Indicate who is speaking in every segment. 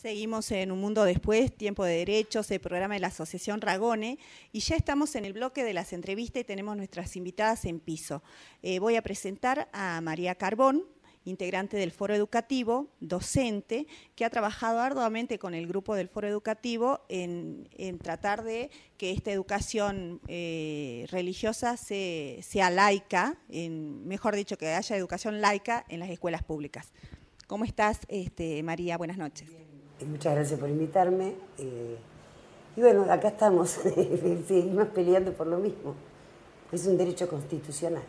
Speaker 1: Seguimos en Un Mundo Después, Tiempo de Derechos, el programa de la Asociación Ragone, y ya estamos en el bloque de las entrevistas y tenemos nuestras invitadas en piso. Voy a presentar a María Carbón, integrante del Foro Educativo, docente, que ha trabajado arduamente con el grupo del Foro Educativo en tratar de que esta educación religiosa sea laica, mejor dicho, que haya educación laica en las escuelas públicas. ¿Cómo estás, María? Buenas noches.
Speaker 2: Muchas gracias por invitarme. Y bueno, acá estamos, seguimos peleando por lo mismo. Es un derecho constitucional.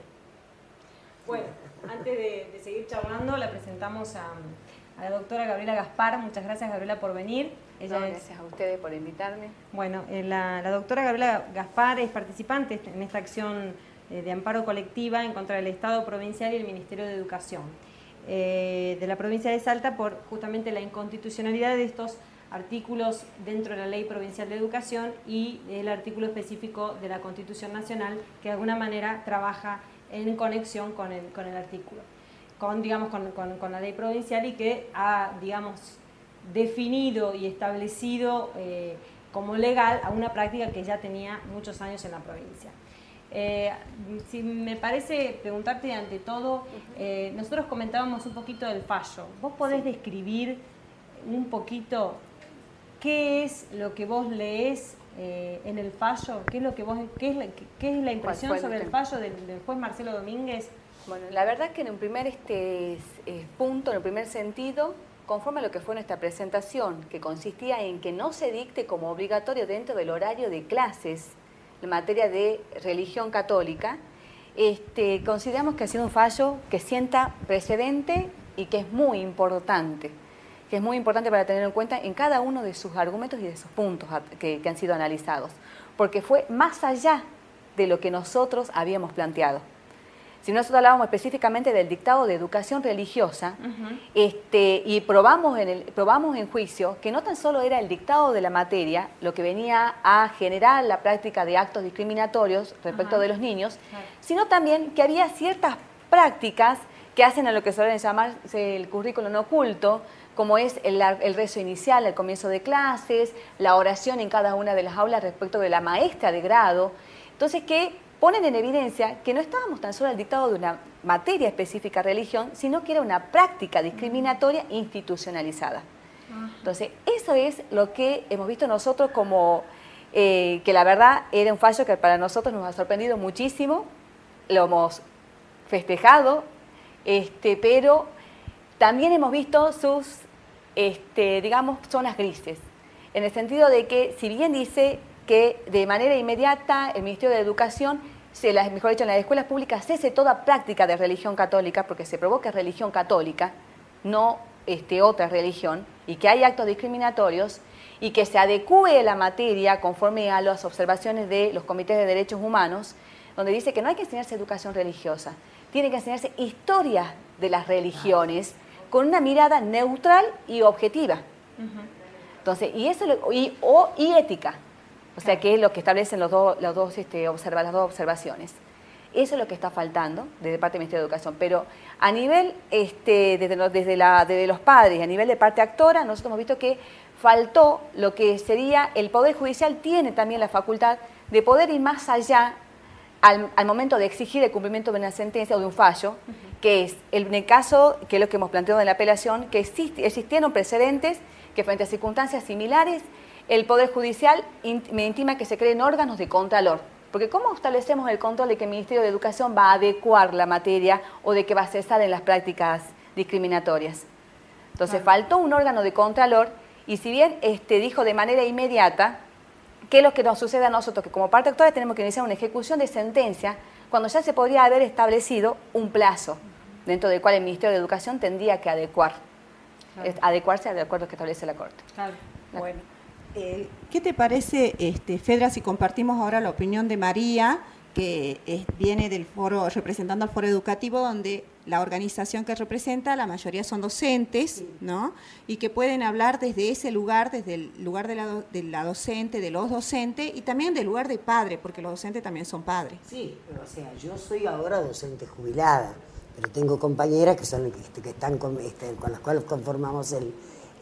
Speaker 3: Bueno, antes de seguir charlando, la presentamos a la doctora Gabriela Gaspar. Muchas gracias, Gabriela, por venir.
Speaker 4: Gracias a ustedes por invitarme.
Speaker 3: Bueno, la doctora Gabriela Gaspar es participante en esta acción de amparo colectiva en contra del Estado provincial y el Ministerio de Educación de la provincia de Salta por justamente la inconstitucionalidad de estos artículos dentro de la Ley Provincial de Educación y el artículo específico de la Constitución Nacional que de alguna manera trabaja en conexión con el artículo, con la Ley Provincial y que ha, definido y establecido como legal a una práctica que ya tenía muchos años en la provincia. Si me parece preguntarte ante todo, nosotros comentábamos un poquito del fallo. ¿Vos podés describir un poquito qué es lo que vos leés en el fallo? ¿Qué es la impresión sobre el fallo del juez Marcelo Domínguez?
Speaker 4: Bueno, la verdad que en un primer punto, en el primer sentido, conforme a lo que fue nuestra presentación, que consistía en que no se dicte como obligatorio dentro del horario de clases en materia de religión católica, consideramos que ha sido un fallo que sienta precedente y que es muy importante para tener en cuenta en cada uno de sus argumentos y de sus puntos que han sido analizados, porque fue más allá de lo que nosotros habíamos planteado. Si nosotros hablábamos específicamente del dictado de educación religiosa, y probamos en juicio que no tan solo era el dictado de la materia lo que venía a generar la práctica de actos discriminatorios respecto de los niños, sino también que había ciertas prácticas que hacen a lo que suelen llamarse el currículum oculto, como es el rezo inicial al comienzo de clases, la oración en cada una de las aulas respecto de la maestra de grado. Entonces, que ponen en evidencia que no estábamos tan solo al dictado de una materia específica religión, sino que era una práctica discriminatoria institucionalizada. Entonces, eso es lo que hemos visto nosotros como que la verdad era un fallo que para nosotros nos ha sorprendido muchísimo, lo hemos festejado, pero también hemos visto sus, zonas grises, en el sentido de que, si bien dice que de manera inmediata el Ministerio de Educación, mejor dicho, en las escuelas públicas cese toda práctica de religión católica, porque se provoca religión católica, no otra religión, y que hay actos discriminatorios, y que se adecúe la materia conforme a las observaciones de los comités de derechos humanos, donde dice que no hay que enseñarse educación religiosa, tiene que enseñarse historia de las religiones con una mirada neutral y objetiva. Entonces, y ética. O sea, que es lo que establecen las dos observaciones. Eso es lo que está faltando desde parte del Ministerio de Educación. Pero a nivel, desde los padres, a nivel de parte actora, nosotros hemos visto que faltó lo que sería, el Poder Judicial tiene también la facultad de poder ir más allá al momento de exigir el cumplimiento de una sentencia o de un fallo, que es, en el caso, que es lo que hemos planteado en la apelación, que existieron precedentes que frente a circunstancias similares, el Poder Judicial me intima que se creen órganos de contralor. Porque ¿cómo establecemos el control de que el Ministerio de Educación va a adecuar la materia o de que va a cesar en las prácticas discriminatorias? Entonces, faltó un órgano de contralor y si bien dijo de manera inmediata, ¿qué es lo que nos sucede a nosotros? Que como parte actora tenemos que iniciar una ejecución de sentencia cuando ya se podría haber establecido un plazo dentro del cual el Ministerio de Educación tendría que adecuarse al acuerdo que establece la Corte.
Speaker 1: Bueno. ¿Qué te parece, Fedra, si compartimos ahora la opinión de María, que viene del foro, representando al Foro Educativo, donde la organización que representa, la mayoría son docentes, ¿no? Y que pueden hablar desde ese lugar, desde el lugar de la docente, de los docentes, y también del lugar de padre, porque los docentes también son padres.
Speaker 2: Sí, o sea, yo soy ahora docente jubilada, pero tengo compañeras que son que están con las cuales conformamos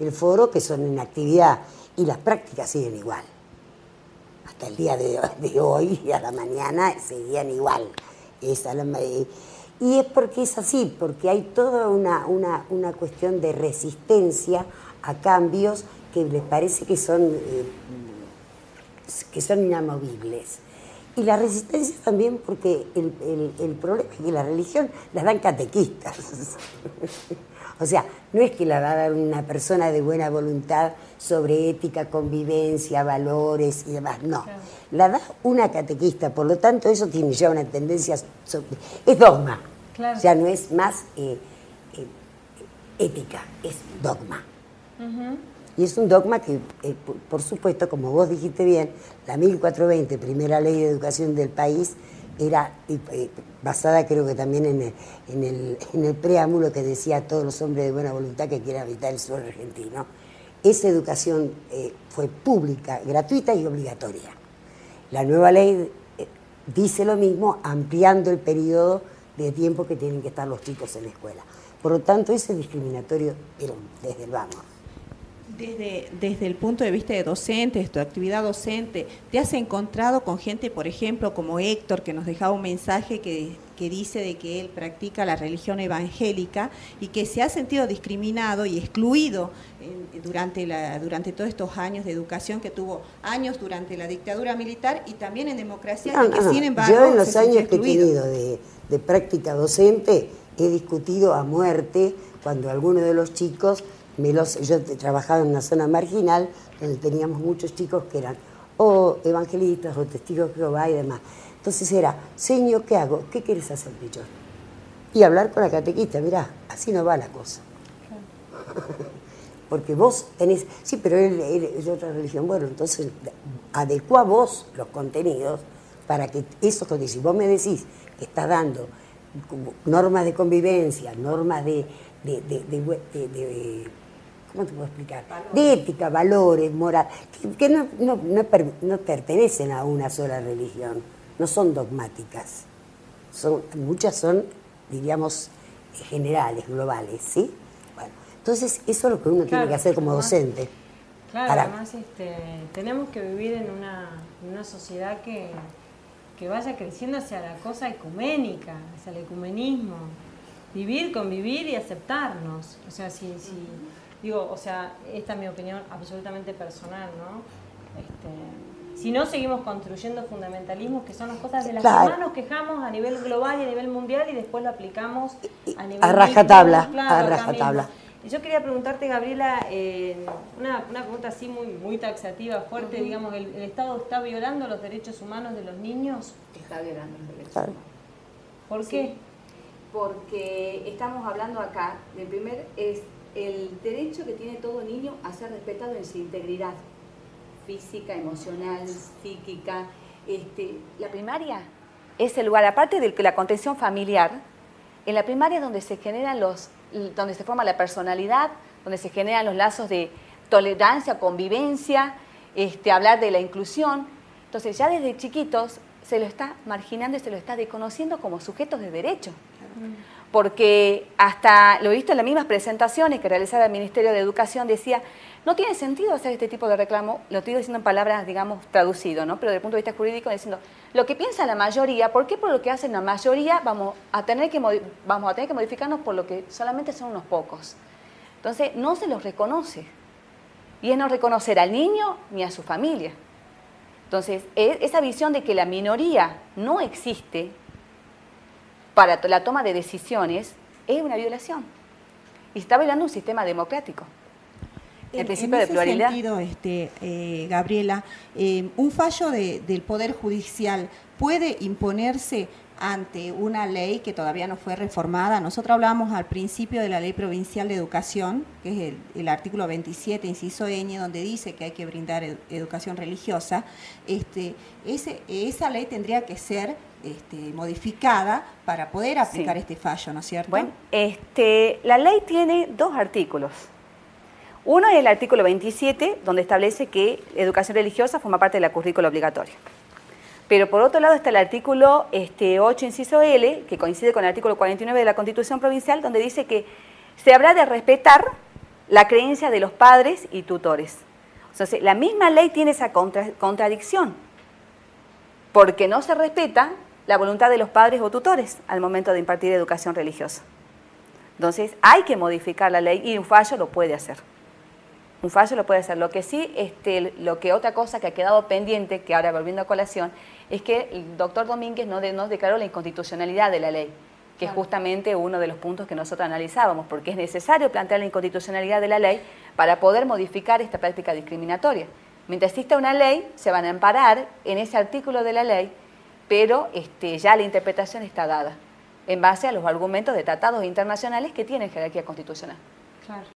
Speaker 2: el foro, que son en actividad, y las prácticas siguen igual. Hasta el día de hoy y a la mañana seguían igual. Y es porque es así, porque hay toda una cuestión de resistencia a cambios que les parece que son inamovibles. Y la resistencia también porque el problema es que la religión las dan catequistas. O sea, no es que la va a dar una persona de buena voluntad sobre ética, convivencia, valores y demás, no. Claro. La da una catequista, por lo tanto eso tiene ya una tendencia, es dogma. Claro. O sea, no es más ética, es dogma. Y es un dogma que, por supuesto, como vos dijiste bien, la 1420, primera ley de educación del país, era basada creo que también en el preámbulo que decía a todos los hombres de buena voluntad que quieran habitar el suelo argentino. Esa educación fue pública, gratuita y obligatoria. La nueva ley dice lo mismo, ampliando el periodo de tiempo que tienen que estar los chicos en la escuela. Por lo tanto, ese es discriminatorio, pero desde el vamos.
Speaker 1: Desde el punto de vista de docentes, tu actividad docente, ¿te has encontrado con gente, por ejemplo, como Héctor, que nos dejaba un mensaje que dice de que él practica la religión evangélica y que se ha sentido discriminado y excluido durante todos estos años de educación, que tuvo años durante la dictadura militar y también en democracia, y que sin embargo
Speaker 2: yo en los años que he tenido de práctica docente he discutido a muerte cuando algunos de los chicos... Yo trabajaba en una zona marginal donde teníamos muchos chicos que eran o evangelistas o testigos de Jehová y demás. Entonces era, señor, ¿qué hago? ¿Qué quieres hacer, Pichón? Y hablar con la catequista, mirá, así no va la cosa. Porque vos tenés, sí, pero él es de otra religión. Bueno, entonces adecua vos los contenidos para que eso, si vos me decís que estás dando normas de convivencia, normas de ¿cómo te puedo explicar? Valores. De ética, valores, moral, que no pertenecen a una sola religión, no son dogmáticas. Muchas son, diríamos, generales, globales, ¿sí? Bueno, entonces eso es lo que uno tiene que hacer como docente.
Speaker 3: Claro, además tenemos que vivir en una sociedad que vaya creciendo hacia la cosa ecuménica, hacia el ecumenismo. Vivir, convivir y aceptarnos. O sea, esta es mi opinión absolutamente personal, ¿no? Si no, seguimos construyendo fundamentalismos que son las cosas de las que más nos quejamos a nivel global y a nivel mundial y después lo aplicamos a nivel
Speaker 2: a rajatabla, a rajatabla.
Speaker 3: Y yo quería preguntarte, Gabriela, una pregunta así muy taxativa, fuerte, digamos, ¿el Estado está violando los derechos humanos de los niños?
Speaker 4: Está violando los derechos humanos.
Speaker 3: ¿Por qué?
Speaker 4: Porque estamos hablando acá, de primer, es el derecho que tiene todo niño a ser respetado en su integridad física, emocional, psíquica. La primaria es el lugar, aparte de la contención familiar, en la primaria es donde se generan donde se forma la personalidad, donde se generan los lazos de tolerancia, convivencia, hablar de la inclusión. Entonces ya desde chiquitos se lo está marginando y se lo está desconociendo como sujetos de derecho. Porque hasta lo he visto en las mismas presentaciones que realizaba el Ministerio de Educación, decía, no tiene sentido hacer este tipo de reclamo, lo estoy diciendo en palabras, digamos, traducido, ¿no? Pero desde el punto de vista jurídico, diciendo, lo que piensa la mayoría, ¿por qué por lo que hacen la mayoría vamos a tener que modificarnos por lo que solamente son unos pocos? Entonces, no se los reconoce. Y es no reconocer al niño ni a su familia. Entonces, esa visión de que la minoría no existe para la toma de decisiones es una violación. Y se está violando un sistema democrático. El principio de pluralidad.
Speaker 1: En ese sentido, Gabriela, un fallo del Poder Judicial puede imponerse ante una ley que todavía no fue reformada. Nosotros hablábamos al principio de la Ley Provincial de Educación, que es el artículo 27, inciso ñ, donde dice que hay que brindar educación religiosa. Esa ley tendría que ser modificada para poder aplicar este fallo, ¿no es cierto?
Speaker 4: Bueno, la ley tiene dos artículos. Uno es el artículo 27, donde establece que educación religiosa forma parte de la currícula obligatoria. Pero por otro lado está el artículo 8, inciso L, que coincide con el artículo 49 de la Constitución Provincial, donde dice que se habrá de respetar la creencia de los padres y tutores. Entonces, la misma ley tiene esa contradicción, porque no se respeta la voluntad de los padres o tutores al momento de impartir educación religiosa. Entonces, hay que modificar la ley y un fallo lo puede hacer. Un fallo lo puede hacer. Lo que sí, otra cosa que ha quedado pendiente, que ahora volviendo a colación, es que el doctor Domínguez no declaró la inconstitucionalidad de la ley, que es justamente uno de los puntos que nosotros analizábamos, porque es necesario plantear la inconstitucionalidad de la ley para poder modificar esta práctica discriminatoria. Mientras exista una ley, se van a amparar en ese artículo de la ley, pero ya la interpretación está dada en base a los argumentos de tratados internacionales que tienen jerarquía constitucional.
Speaker 3: Claro.